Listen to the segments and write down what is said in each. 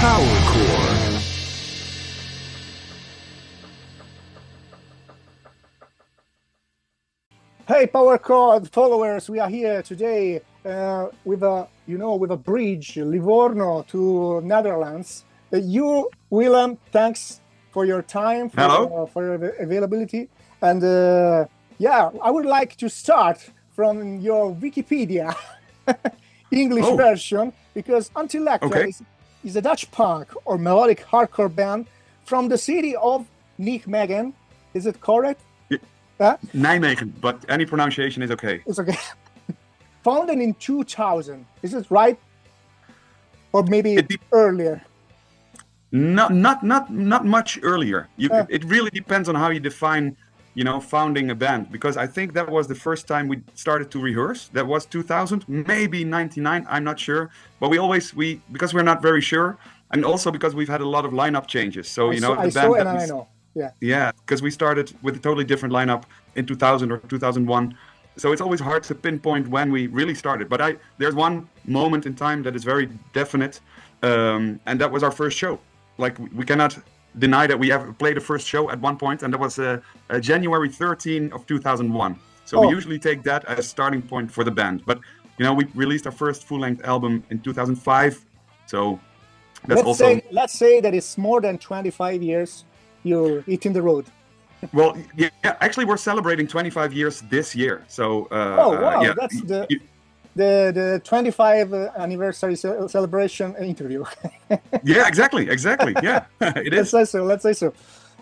Power Chord. Hey, Power Chord followers, we are here today with a bridge, Livorno to Netherlands. Willem, thanks for your time, for your availability. And yeah, I would like to start from your Wikipedia English version, because Antillectual is a Dutch punk or melodic hardcore band from the city of Nijmegen. Is it correct? Nijmegen, but any pronunciation is okay. It's okay. Founded in 2000, is it right? Or maybe earlier? Not much earlier. It really depends on how you define, founding a band. Because I think that was the first time we started to rehearse. That was 2000, maybe 99. I'm not sure. But because we're not very sure, and also because we've had a lot of lineup changes. So I know. Yeah, because we started with a totally different lineup in 2000 or 2001. So it's always hard to pinpoint when we really started. But there's one moment in time that is very definite, and that was our first show. Like, we cannot deny that we have played a first show at one point, and that was January 13 of 2001. So we usually take that as a starting point for the band. But, we released our first full-length album in 2005. So that's let's say that it's more than 25 years you're hitting the road. Well, yeah, actually we're celebrating 25 years this year. So wow, that's the 25 anniversary celebration interview. Yeah, exactly. Yeah, it is. Let's say so.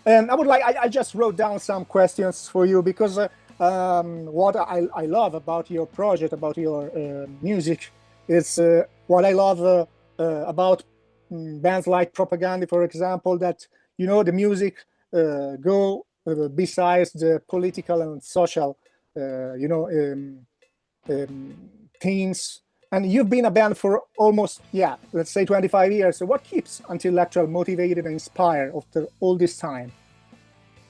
And I just wrote down some questions for you, because what I love about your project, about your music, is what I love about bands like Propaganda, for example, that the music go besides the political and social themes. And you've been a band for almost, let's say 25 years. So what keeps Antillectual motivated and inspired after all this time?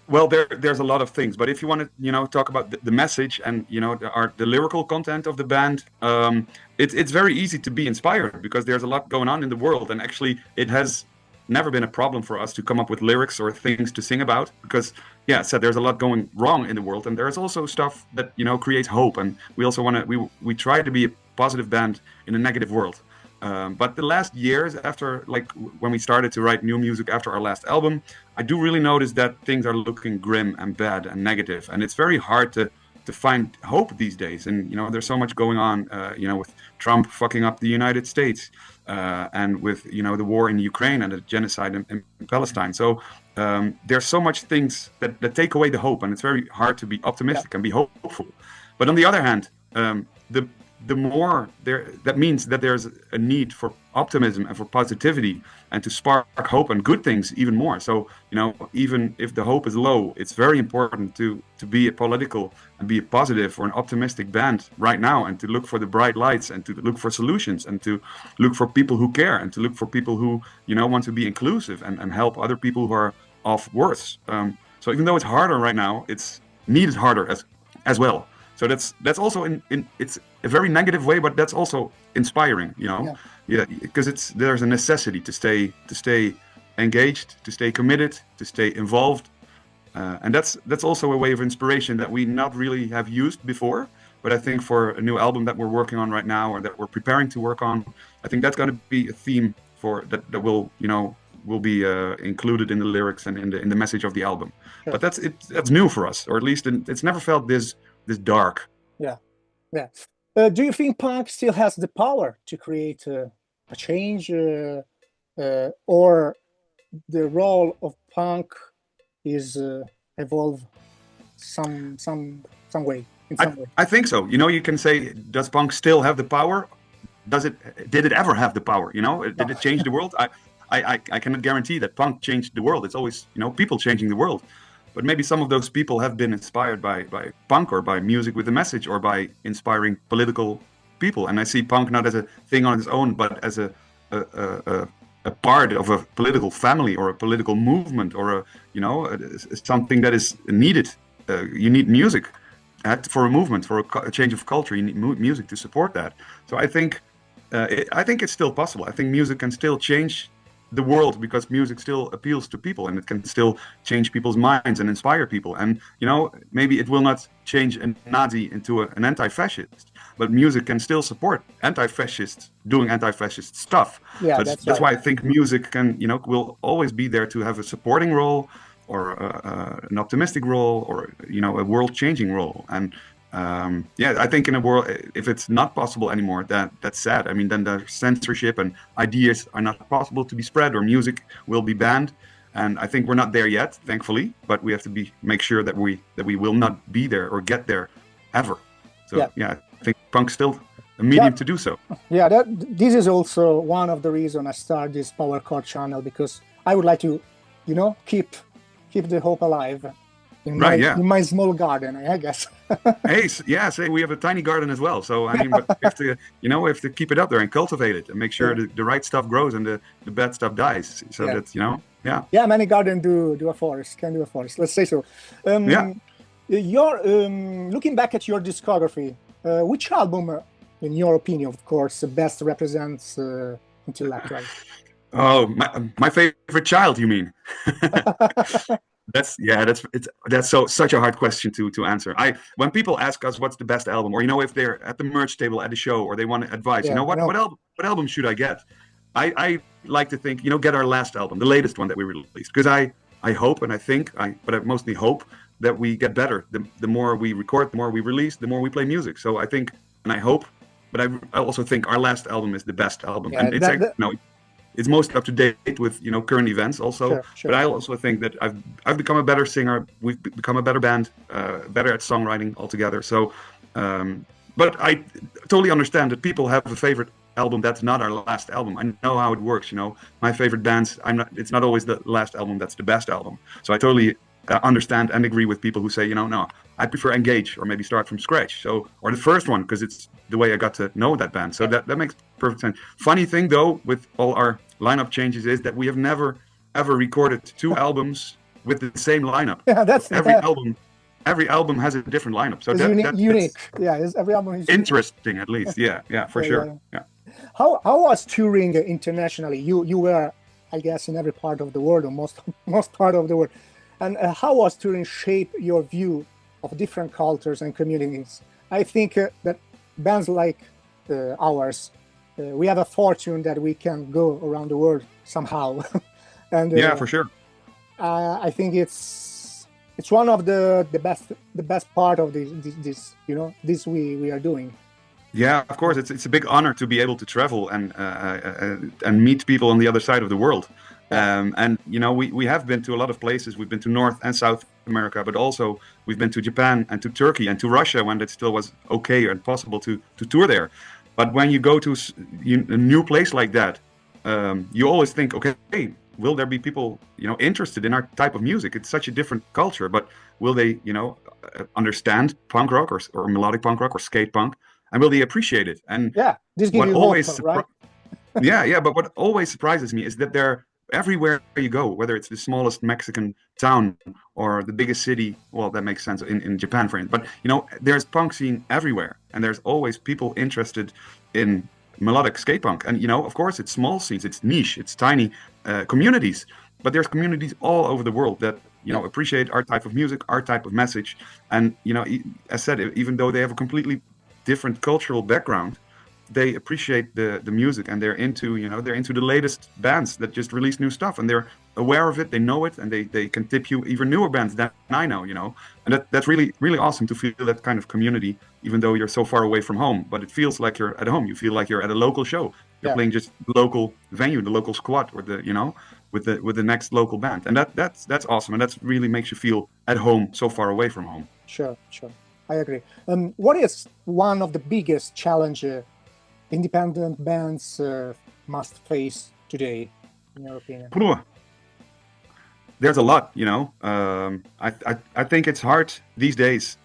Well, there's a lot of things, but if you want to, talk about the message and, the lyrical content of the band, it's very easy to be inspired, because there's a lot going on in the world. And actually, it has never been a problem for us to come up with lyrics or things to sing about, because there's a lot going wrong in the world, and there's also stuff that creates hope, and we also we try to be a positive band in a negative world. But the last years, after when we started to write new music after our last album, I do really notice that things are looking grim and bad and negative, and it's very hard to find hope these days. And there's so much going on, with Trump fucking up the United States, and with the war in Ukraine and the genocide in Palestine. So there's so much things that take away the hope, and it's very hard to be optimistic and be hopeful. But on the other hand, the more that means that there's a need for optimism and for positivity, and to spark hope and good things even more. So even if the hope is low, it's very important to be a political and be a positive or an optimistic band right now, and to look for the bright lights, and to look for solutions, and to look for people who care, and to look for people who want to be inclusive and help other people who are off worse. So even though it's harder right now, it's needed harder as well. So that's also it's a very negative way, but that's also inspiring, because there's a necessity to stay engaged, to stay committed, to stay involved, and that's also a way of inspiration that we not really have used before. But I think for a new album that we're working on right now, or that we're preparing to work on, I think that's going to be a theme for that will be included in the lyrics and in the message of the album. Sure. But that's new for us, or at least it's never felt this dark. Yeah. Do you think punk still has the power to create a change, or the role of punk is evolve some way? I think so. You can say, does punk still have the power? Did it ever have the power? Did it change the world? I cannot guarantee that punk changed the world. It's always people changing the world. But maybe some of those people have been inspired by punk, or by music with a message, or by inspiring political people. And I see punk not as a thing on its own, but as a part of a political family, or a political movement, or something that is needed. You need music for a movement, for a change of culture. You need music to support that. So I think it's still possible. I think music can still change the world, because music still appeals to people and it can still change people's minds and inspire people. And maybe it will not change a Nazi into an anti-fascist, but music can still support anti-fascists doing anti-fascist stuff. Yeah, So that's that's right. why I think music can, will always be there to have a supporting role, or an optimistic role, or a world-changing role. And yeah, I think in a world, if it's not possible anymore, that's sad. I mean, then the censorship and ideas are not possible to be spread, or music will be banned. And I think we're not there yet, thankfully. But we have to make sure that we will not be there or get there ever. So Yeah, yeah, I think punk's still a yeah, medium to do so. yeah. This is also one of the reasons I started this Power Chord channel, because I would like to, keep the hope alive in Right? Yeah. my small garden, I guess. Hey, yeah, say we have a tiny garden as well. So I mean, but we have to, we have to keep it up there and cultivate it and make sure Yeah. the right stuff grows and the bad stuff dies. So Yeah. that's, yeah. Yeah, many garden do a forest, can do a forest. Let's say so. Yeah. Your looking back at your discography, which album, in your opinion, of course, best represents Antillectual? Oh, my favorite child, you mean? That's such a hard question to answer. When people ask us what's the best album, or if they're at the merch table at the show, or they want advice, Yeah, I know. what album should I get? I like to think, get our last album, the latest one that we released, because I hope, and I think but I mostly hope that we get better. The more we record, the more we release, the more we play music. So I think, and I hope, but I also think our last album is the best album, Yeah, and it's most up to date with current events also. Sure. But I also think that I've become a better singer. We've become a better band, better at songwriting altogether. So, but I totally understand that people have a favorite album that's not our last album. I know how it works. My favorite bands. It's not always the last album that's the best album. So I totally understand and agree with people who say, no, I prefer Engage, or maybe start from scratch. So, or the first one, because it's the way I got to know that band. So that makes perfect sense. Funny thing though, with all our lineup changes, is that we have never ever recorded two albums with the same lineup. Yeah, that's every album has a different lineup. So unique. Yeah, every album is interesting, at least. Yeah, for sure. Yeah. How was touring internationally? You were, I guess, in every part of the world, or most part of the world. And how was touring shape your view of different cultures and communities? I think that bands like ours, we have a fortune that we can go around the world somehow. And yeah, for sure. I think it's one of the best part of this we are doing. Yeah, of course, it's a big honor to be able to travel and meet people on the other side of the world. And we have been to a lot of places. We've been to North and South America, but also we've been to Japan and to Turkey and to Russia when it still was okay and possible to tour there. But when you go to a new place like that, you always think, okay, hey, will there be people interested in our type of music? It's such a different culture, but will they understand punk rock or melodic punk rock or skate punk, and will they appreciate it? And yeah, this gives you hope, right? yeah, but what always surprises me is that they're everywhere you go, whether it's the smallest Mexican town or the biggest city. Well, that makes sense in Japan, for instance. But there's punk scene everywhere, and there's always people interested in melodic skate punk. And of course, it's small scenes, it's niche, it's tiny communities. But there's communities all over the world that appreciate our type of music, our type of message. And as said, even though they have a completely different cultural background, they appreciate the music, and they're into the latest bands that just release new stuff, and they're aware of it, they know it, and they can tip you even newer bands than I know, and that's really, really awesome to feel that kind of community, even though you're so far away from home. But it feels like you're at home. You feel like you're at a local show. You're playing just the local venue, the local squad, or with the next local band, and that's awesome, and that really makes you feel at home so far away from home. Sure, I agree. What is one of the biggest challenges independent bands must face today, in your opinion? There's a lot, I think it's hard these days,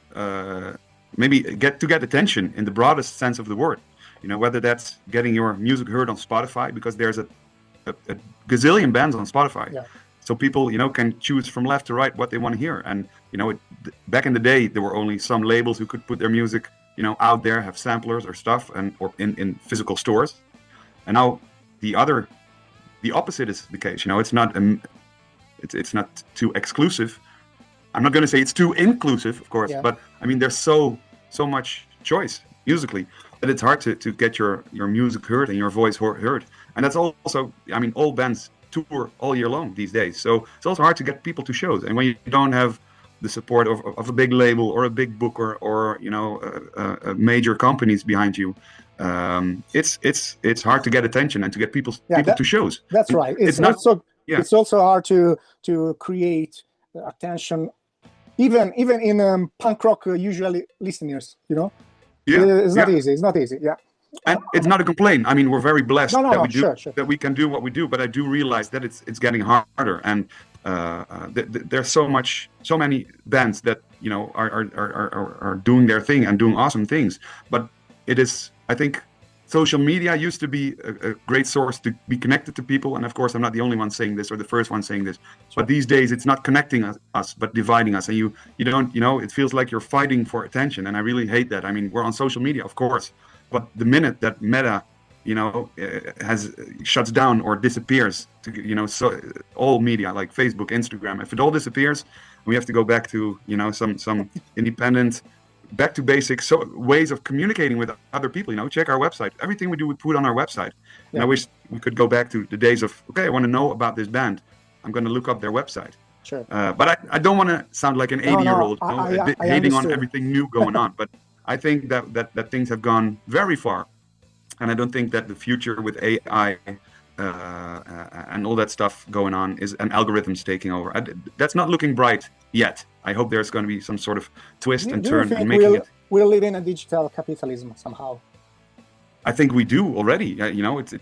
maybe get attention in the broadest sense of the word. Whether that's getting your music heard on Spotify, because there's a gazillion bands on Spotify. Yeah. So people, can choose from left to right what they want to hear. And, back in the day, there were only some labels who could put their music out there, have samplers or stuff, or in physical stores. And now the the opposite is the case. You know, it's not it's not too exclusive. I'm not going to say it's too inclusive, of course, Yeah. but I mean, there's so much choice musically that it's hard to get your music heard and your voice heard. And that's also, I mean, all bands tour all year long these days, so it's also hard to get people to shows. And when you don't have the support of a big label or a big booker or you know major companies behind you, it's hard to get attention and to get people to shows. That's And right. it's not. Yeah. It's also hard to create attention, even in punk rock usually listeners. You know, it's not easy. It's not easy. Yeah. And it's not a complaint. I mean, we're very blessed that we do that we can do what we do. But I do realize that it's getting harder, and there's so many bands that you know are doing their thing and doing awesome things. But it is, I think, social media used to be a great source to be connected to people. And of course, I'm not the only one saying this or the first one saying this. Sure. But these days, it's not connecting us, but dividing us. And you don't, you know, it feels like you're fighting for attention. And I really hate that. I mean, we're on social media, of course. But the minute that Meta, you know, shuts down or disappears, you know, so all media like Facebook, Instagram, if it all disappears, we have to go back to, you know, some independent, back to basics, so ways of communicating with other people. You know, check our website. Everything we do, we put on our website. Yeah. And I wish we could go back to the days of, okay, I want to know about this band, I'm going to look up their website. Sure. But I don't want to sound like an 80-year-old hating on everything new going on. But I think that things have gone very far, and I don't think that the future with AI and all that stuff going on is an algorithms taking over. That's not looking bright yet. I hope there's going to be some sort of twist and turn and making it. We'll live in a digital capitalism somehow. I think we do already. You know, it's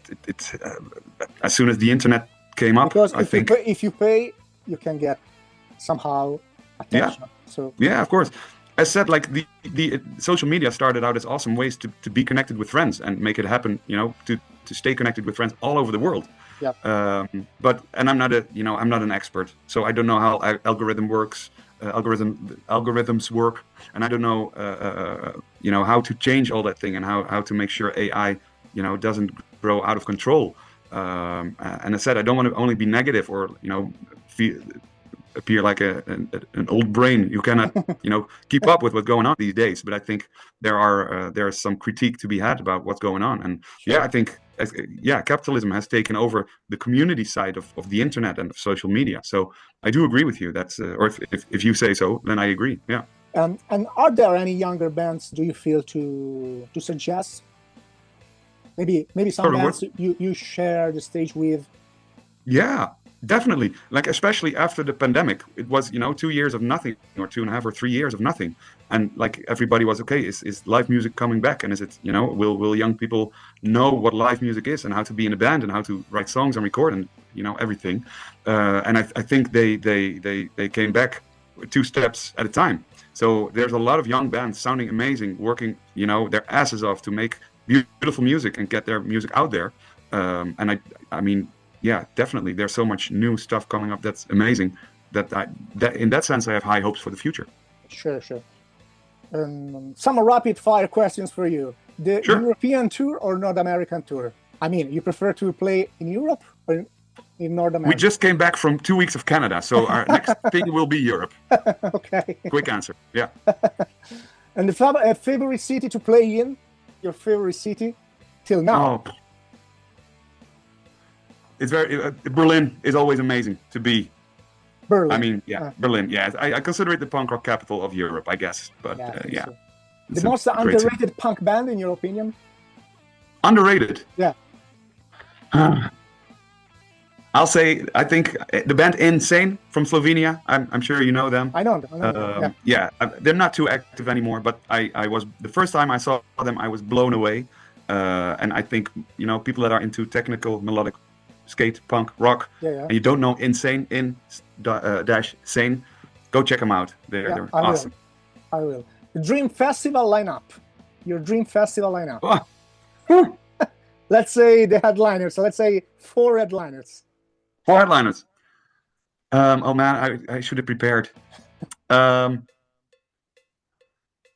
as soon as the internet came up. Because if you pay, you can get somehow attention. Yeah. So yeah, of course. As said, like the social media started out as awesome ways to be connected with friends and make it happen. You know, to stay connected with friends all over the world. Yeah. But I'm not an expert, so I don't know how algorithm works. Algorithms work, and I don't know, you know, how to change all that thing and how to make sure AI, you know, doesn't grow out of control. And I said I don't want to only be negative or, you know, appear like an old brain. You cannot, you know, keep up with what's going on these days. But I think there's some critique to be had about what's going on. And yeah, I think capitalism has taken over the community side of the internet and of social media. So I do agree with you. That's or if you say so, then I agree. Yeah. And are there any younger bands do you feel to suggest? Maybe some bands you share the stage with. Yeah. Definitely, like especially after the pandemic, it was, you know, 2 years of nothing, or 2.5 or 3 years of nothing, and like everybody was okay. Is live music coming back, and is it, you know, will young people know what live music is and how to be in a band and how to write songs and record and, you know, everything, and I think they came back 2 steps at a time. So there's a lot of young bands sounding amazing, working, you know, their asses off to make beautiful music and get their music out there, and I mean. Yeah, definitely. There's so much new stuff coming up that's amazing. That in that sense, I have high hopes for the future. Sure. Some rapid fire questions for you. The European tour or North American tour? I mean, you prefer to play in Europe or in North America? We just came back from 2 weeks of Canada, so our next thing will be Europe. Okay. Quick answer. Yeah. And the favorite city to play in? Your favorite city till now? Oh. It's Berlin is always amazing to be. Berlin. I mean, Berlin. Yeah, I consider it the punk rock capital of Europe, I guess. But yeah. So. The most underrated punk band, in your opinion? Underrated. Yeah. I'll say I think the band Insane from Slovenia. I'm sure you know them. I know them. Yeah, they're not too active anymore. But I was the first time I saw them, I was blown away. And I think, you know, people that are into technical melodic skate, punk, rock, and you don't know Insane, Sane, go check them out. They're awesome. I will. The Dream Festival lineup. Your Dream Festival lineup. Oh. Let's say the headliners. So let's say 4 headliners. 4 headliners. Oh man, I should have prepared. Yeah,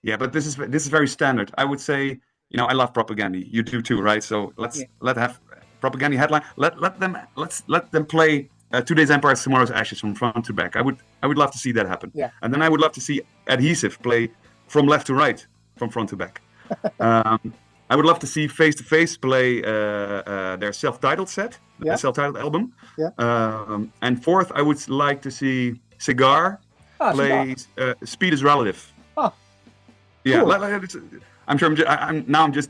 but this is very standard. I would say, you know, I love Propaganda. You do too, right? So let's have propaganda headline. Let them play Today's Empires, Tomorrow's Ashes from front to back. I would love to see that happen. Yeah. And then I would love to see Adhesive play from left to right, from front to back. I would love to see Face to Face play their self-titled set, self-titled album. Yeah. And fourth, I would like to see Cigar play Speed is Relative. Oh, yeah. Cool. I'm sure I'm just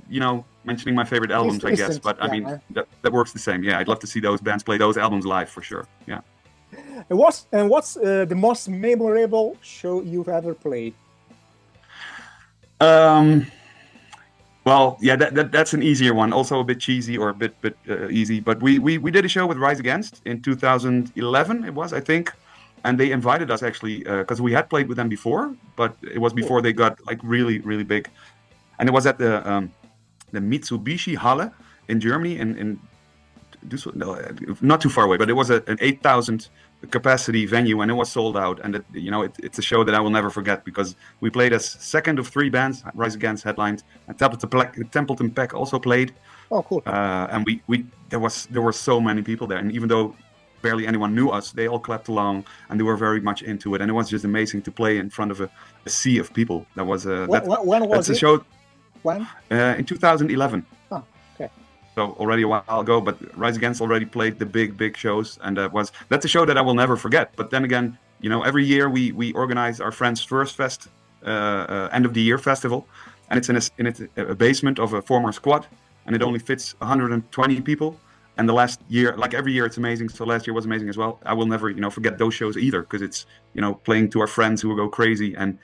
mentioning my favorite albums, I guess. But I mean that works the same. Yeah, I'd love to see those bands play those albums live for sure. Yeah. And what's the most memorable show you've ever played? Well, yeah, that's an easier one. Also a bit cheesy or a bit easy. But we did a show with Rise Against in 2011. It was, I think, and they invited us actually because we had played with them before, but it was before they got like really really big, and it was at the Mitsubishi Halle in Germany in not too far away, but it was an 8,000 capacity venue and it was sold out, and it's a show that I will never forget because we played as second of three bands. Rise Against headlined, and Templeton Peck also played. Oh, cool! And there were so many people there, and even though barely anyone knew us, they all clapped along and they were very much into it, and it was just amazing to play in front of a sea of people. That was when was it? A show. When? In 2011. Oh, okay. So already a while ago, but Rise Against already played the big shows, and that's a show that I will never forget. But then again, every year we organize our Friends First Fest, end of the year festival, and it's in a basement of a former squad, and it only fits 120 people. And the last year, like every year, it's amazing. So last year was amazing as well. I will never, forget those shows either, because it's, playing to our friends who will go crazy, and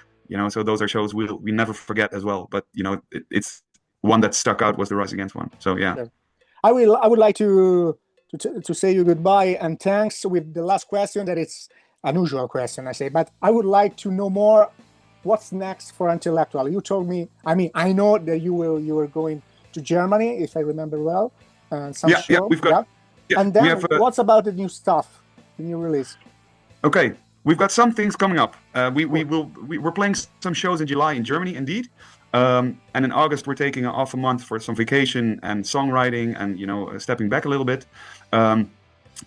so those are shows we never forget as well. But it's one that stuck out was the Rise Against one. So yeah. I would like to say you goodbye and thanks with the last question. That it's an unusual question, I say, but I would like to know more. What's next for Antillectual? You told me. I mean, I know that you were going to Germany, if I remember well. We've got. Yeah, and then what's about the new stuff, the new release? Okay, we've got some things coming up. We're playing some shows in July in Germany, indeed. And in August, we're taking off a month for some vacation and songwriting and, stepping back a little bit.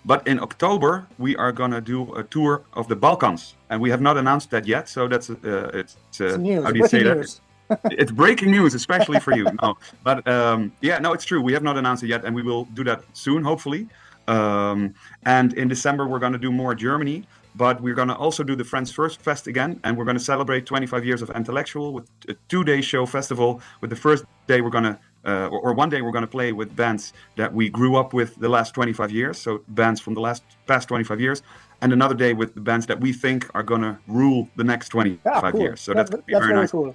But in October, we are going to do a tour of the Balkans. And we have not announced that yet. So that's it's news. How do you say news. that? It's breaking news, especially for you. No, but it's true. We have not announced it yet, and we will do that soon, hopefully. And in December, we're going to do more Germany. But we're going to also do the Friends First Fest again, and we're going to celebrate 25 years of Antillectual with a 2-day show festival. With the first day, we're going to, or one day, we're going to play with bands that we grew up with the last 25 years, so bands from the past 25 years, and another day with the bands that we think are going to rule the next 25 years. So that's going to be very nice. Cool.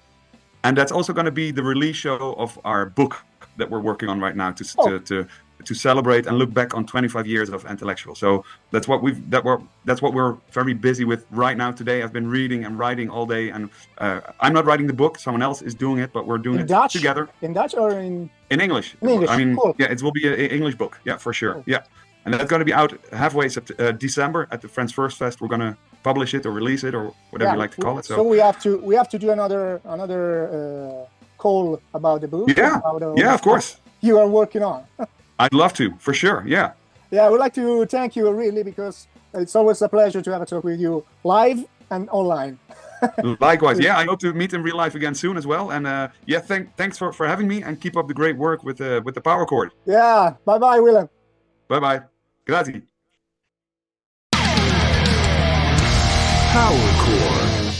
And that's also going to be the release show of our book that we're working on right now to celebrate and look back on 25 years of Antillectual. So that's what we're very busy with right now today. I've been reading and writing all day, and I'm not writing the book, someone else is doing it, but we're doing it together. In Dutch or in English? In English. I mean, cool. Yeah, it will be an English book. Yeah, for sure. Cool. Yeah. And that's going to be out halfway December at the Friends First Fest. We're going to publish it or release it or whatever you like to call it. So we have to do another call about the book. Yeah, of course. You are working on. I'd love to, for sure. Yeah. Yeah, I would like to thank you really, because it's always a pleasure to have a talk with you live and online. Likewise. Yeah, I hope to meet in real life again soon as well. And thanks for having me, and keep up the great work with the power chord. Yeah. Bye, Willem. Bye. Grazie. Power chord.